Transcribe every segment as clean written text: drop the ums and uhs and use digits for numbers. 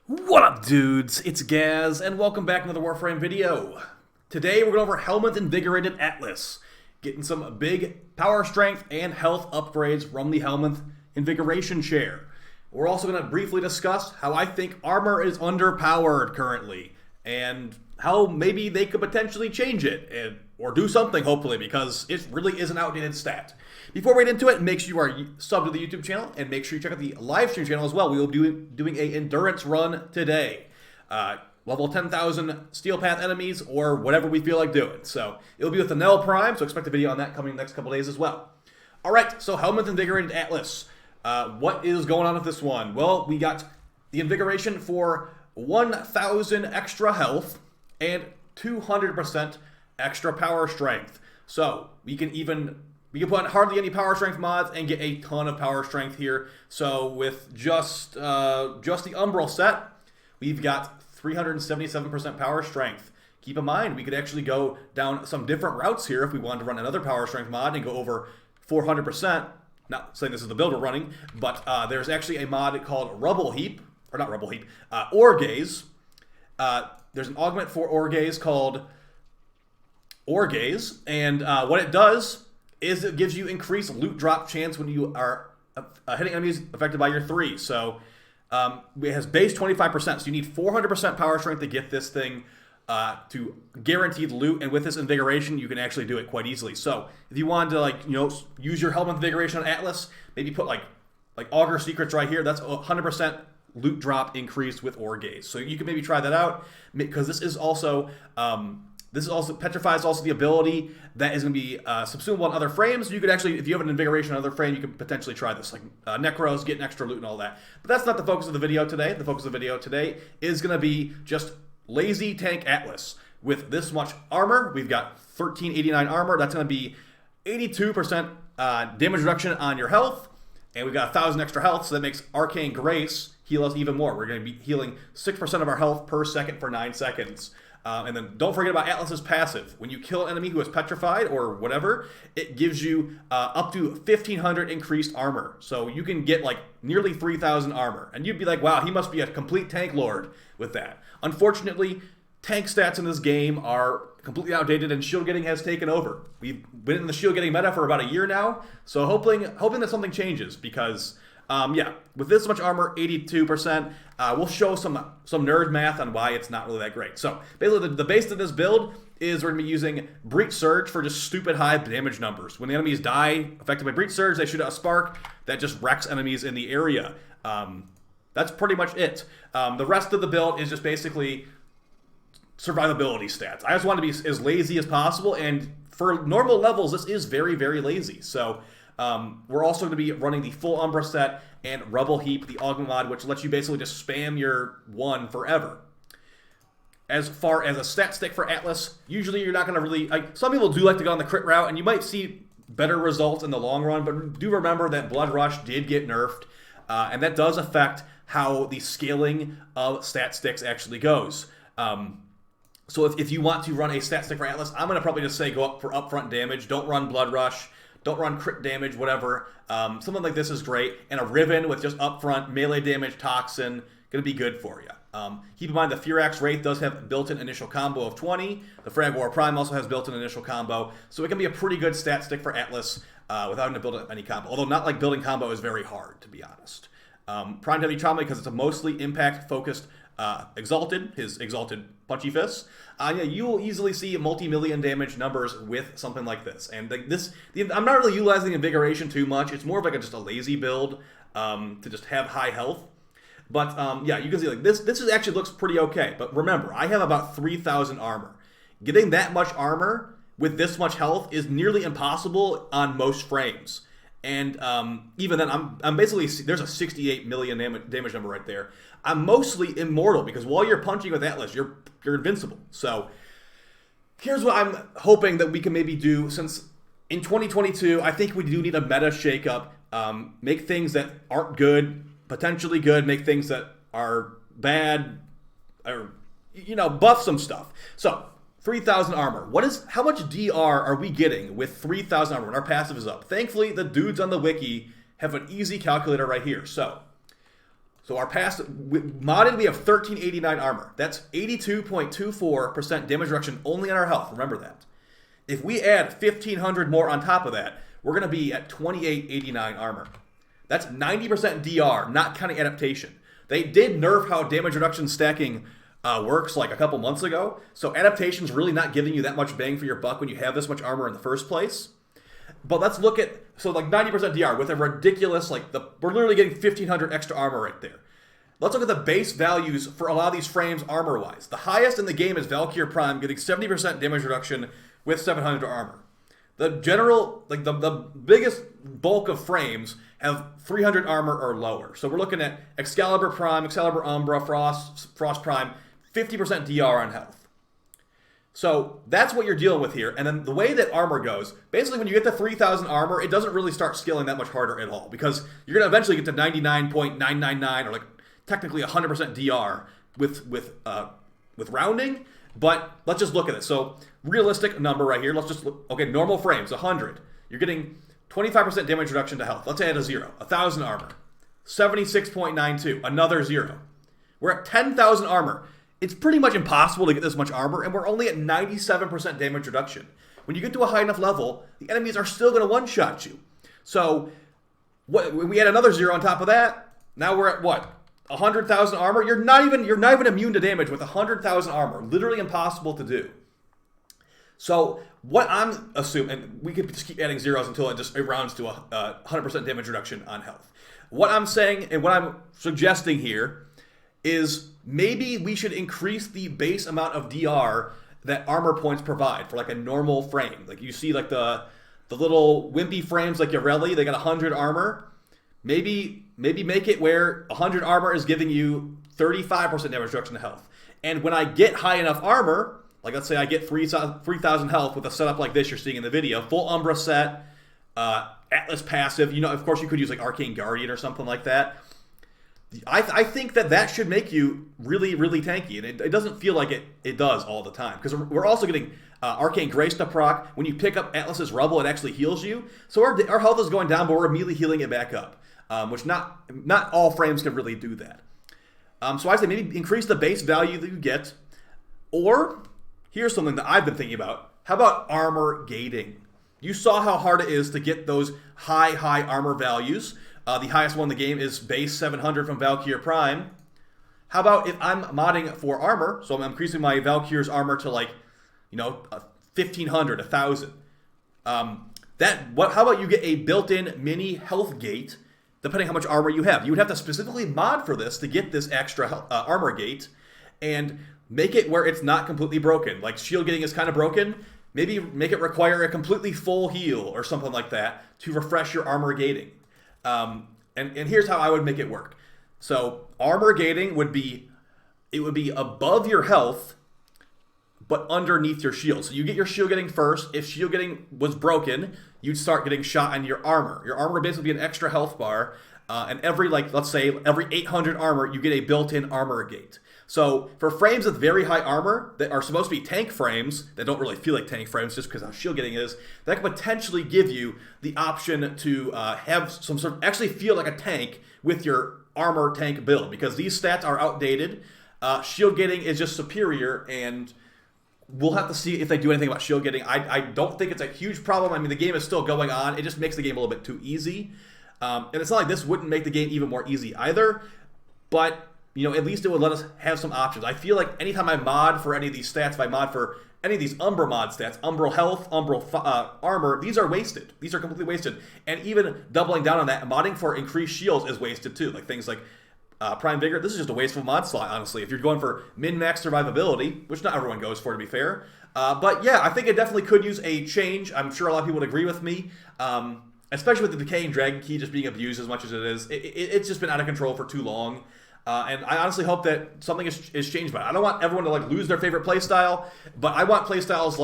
What up, dudes? It's Gaz, and welcome back to another Warframe video. Today we're going over Helminth Invigorated Atlas, getting some big power, strength, and health upgrades from the Helminth Invigoration Chair. We're also going to briefly discuss how I think armor is underpowered currently, and how maybe they could potentially change it, or do something, hopefully, because it really is an outdated stat. Before we get into it, make sure you are subbed to the YouTube channel, and make sure you check out the live stream channel as well. We will be doing an endurance run today. Level 10,000 Steel Path enemies, or whatever we feel like doing. So, it'll be with the Nell Prime, so expect a video on that coming in the next couple days as well. Alright, so Helminth Invigorated Atlas. What is going on with this one? Well, we got the Invigoration for 1,000 extra health, and 200% extra power strength. So, we can put on hardly any power strength mods and get a ton of power strength here. So with just the Umbral set, we've got 377% power strength. Keep in mind, we could actually go down some different routes here if we wanted to run another power strength mod and go over 400%. Not saying this is the build we're running, but there's actually a mod called Rubble Heap, or not Rubble Heap, Ore Gaze. There's an augment for Ore Gaze called Ore Gaze, and what it does is it gives you increased loot drop chance when you are hitting enemies affected by your 3. So it has base 25%, so you need 400% power strength to get this thing to guaranteed loot, and with this Invigoration, you can actually do it quite easily. So if you wanted to, use your Helminth Invigoration on Atlas, maybe put like Augur Secrets right here, that's 100% loot drop increased with Ore Gaze. So you can maybe try that out, because this is also petrifies also the ability that is going to be subsumable on other frames. You could actually, if you have an Invigoration on another frame, you could potentially try this, like Necros, getting extra loot and all that. But that's not the focus of the video today. The focus of the video today is going to be just lazy tank Atlas. With this much armor, we've got 1389 armor. That's going to be 82% damage reduction on your health. And we've got 1,000 extra health, so that makes Arcane Grace heal us even more. We're going to be healing 6% of our health per second for 9 seconds. And then don't forget about Atlas's passive. When you kill an enemy who is petrified or whatever, it gives you up to 1,500 increased armor. So you can get like nearly 3,000 armor. And you'd be like, wow, he must be a complete tank lord with that. Unfortunately, tank stats in this game are completely outdated, and shield getting has taken over. We've been in the shield getting meta for about a year now, so hoping that something changes, because with this much armor, 82%, we'll show some nerd math on why it's not really that great. So basically, the base of this build is we're going to be using Breach Surge for just stupid high damage numbers. When the enemies die affected by Breach Surge, they shoot out a spark that just wrecks enemies in the area. That's pretty much it. The rest of the build is just basically survivability stats. I just want to be as lazy as possible, and for normal levels, this is very, very lazy. So we're also going to be running the full Umbra set and Rubble Heap, the augment mod, which lets you basically just spam your 1 forever. As far as a stat stick for Atlas, usually you're not going to really... some people do like to go on the crit route, and you might see better results in the long run, but do remember that Blood Rush did get nerfed, and that does affect how the scaling of stat sticks actually goes. So if you want to run a stat stick for Atlas, I'm going to probably just say go up for upfront damage. Don't run Blood Rush. Don't run crit damage, whatever. Something like this is great. And a Riven with just upfront melee damage, Toxin, going to be good for you. Keep in mind the Furax Wraith does have built-in initial combo of 20. The Frag Prime also has built-in initial combo. So it can be a pretty good stat stick for Atlas without having to build any combo. Although not like building combo is very hard, to be honest. Prime Heavy Trauma, because it's a mostly impact-focused Exalted, his Exalted Punchy Fists. You will easily see multi-million damage numbers with something like this. And I'm not really utilizing Invigoration too much. It's more of like just a lazy build to just have high health. But you can see like this actually looks pretty okay. But remember, I have about 3,000 armor. Getting that much armor with this much health is nearly impossible on most frames. And even then, I'm basically, there's a 68 million damage number right there. I'm mostly immortal, because while you're punching with Atlas, you're invincible. So here's what I'm hoping that we can maybe do, since in 2022, I think we do need a meta shakeup. Make things that aren't good potentially good, make things that are bad, or buff some stuff. So 3,000 armor. How much DR are we getting with 3,000 armor when our passive is up? Thankfully, the dudes on the wiki have an easy calculator right here. So So our past, modded, we have 1389 armor. That's 82.24% damage reduction only on our health. Remember that. If we add 1500 more on top of that, we're going to be at 2889 armor. That's 90% DR, not counting adaptation. They did nerf how damage reduction stacking works like a couple months ago. So adaptation's really not giving you that much bang for your buck when you have this much armor in the first place. But let's look at, so like 90% DR with a ridiculous, we're literally getting 1500 extra armor right there. Let's look at the base values for a lot of these frames armor-wise. The highest in the game is Valkyrie Prime, getting 70% damage reduction with 700 armor. The general, the biggest bulk of frames have 300 armor or lower. So we're looking at Excalibur Prime, Excalibur Umbra, Frost Prime, 50% DR on health. So that's what you're dealing with here. And then the way that armor goes, basically when you get to 3000 armor, it doesn't really start scaling that much harder at all, because you're going to eventually get to 99.999 or technically 100% DR with rounding. But let's just look at it. So realistic number right here. Let's just look. Okay, normal frames, 100. You're getting 25% damage reduction to health. Let's add a 0. 1000 armor. 76.92. Another 0. We're at 10,000 armor. It's pretty much impossible to get this much armor, and we're only at 97% damage reduction. When you get to a high enough level, the enemies are still going to one-shot you. So when we add another 0 on top of that, now we're at what? 100,000 armor? You're not even immune to damage with 100,000 armor. Literally impossible to do. So what I'm assuming, and we could just keep adding zeros until it rounds to 100% damage reduction on health. What I'm saying and what I'm suggesting here is maybe we should increase the base amount of DR that armor points provide for like a normal frame. Like you see like the little wimpy frames like Yareli, they got 100 armor. Maybe make it where 100 armor is giving you 35% damage reduction to health. And when I get high enough armor, like let's say I get 3,000 health with a setup like this you're seeing in the video, full Umbra set, Atlas passive, of course you could use like Arcane Guardian or something like that. I think that should make you really, really tanky, and it doesn't feel like it does all the time, because we're also getting Arcane Grace to proc. When you pick up Atlas's Rubble, it actually heals you. So our health is going down, but we're immediately healing it back up, which not all frames can really do that. So I say maybe increase the base value that you get, or here's something that I've been thinking about. How about armor gating? You saw how hard it is to get those high armor values. The highest one in the game is base 700 from Valkyrie Prime. How about if I'm modding for armor, so I'm increasing my Valkyrie's armor to 1,500, 1,000. How about you get a built-in mini health gate, depending how much armor you have. You would have to specifically mod for this to get this extra armor gate, and make it where it's not completely broken. Like shield gating is kind of broken. Maybe make it require a completely full heal or something like that to refresh your armor gating. And here's how I would make it work. So armor gating would be above your health, but underneath your shield. So you get your shield gating first. If shield gating was broken, you'd start getting shot on your armor. Your armor would basically be an extra health bar. And let's say every 800 armor, you get a built-in armor gate. So for frames with very high armor that are supposed to be tank frames, that don't really feel like tank frames just because how shield gating is, that could potentially give you the option to have some sort of actually feel like a tank with your armor tank build, because these stats are outdated. Shield gating is just superior, and we'll have to see if they do anything about shield gating. I don't think it's a huge problem. I mean, the game is still going on. It just makes the game a little bit too easy. And it's not like this wouldn't make the game even more easy either, but at least it would let us have some options. I feel like anytime I mod for any of these stats, if I mod for any of these Umbra mod stats, Umbral health, Umbral armor, these are wasted. These are completely wasted. And even doubling down on that, modding for increased shields is wasted too. Like things like Prime Vigor, this is just a wasteful mod slot, honestly. If you're going for min-max survivability, which not everyone goes for, to be fair. But yeah, I think it definitely could use a change. I'm sure a lot of people would agree with me. Especially with the Decaying Dragon Key just being abused as much as it is. It's just been out of control for too long. And I honestly hope that something is changed by it. I don't want everyone to lose their favorite playstyle, but I want playstyles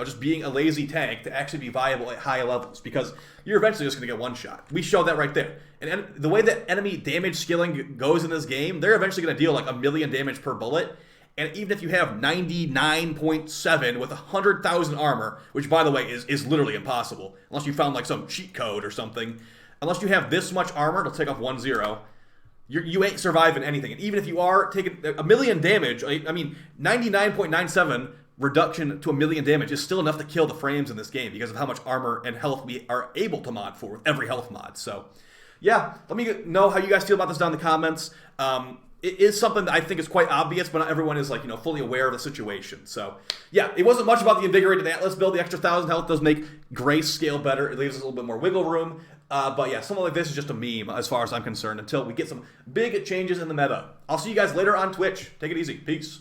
just being a lazy tank to actually be viable at high levels, because you're eventually just going to get one shot. We showed that right there. And the way that enemy damage scaling goes in this game, they're eventually going to deal 1 million damage per bullet. And even if you have 99.7 with 100,000 armor, which by the way is literally impossible, unless you found some cheat code or something, unless you have this much armor, it'll take off 1 0. you ain't surviving anything. And even if you are taking a million damage, I mean, 99.97 reduction to a million damage is still enough to kill the frames in this game because of how much armor and health we are able to mod for with every health mod. So, yeah, let me know how you guys feel about this down in the comments. It is something that I think is quite obvious, but not everyone is, like, you know, fully aware of the situation. So, yeah, it wasn't much about the Invigorated Atlas build. The extra 1,000 health does make Grace scale better. It leaves us a little bit more wiggle room. But yeah, something like this is just a meme as far as I'm concerned until we get some big changes in the meta. I'll see you guys later on Twitch. Take it easy. Peace.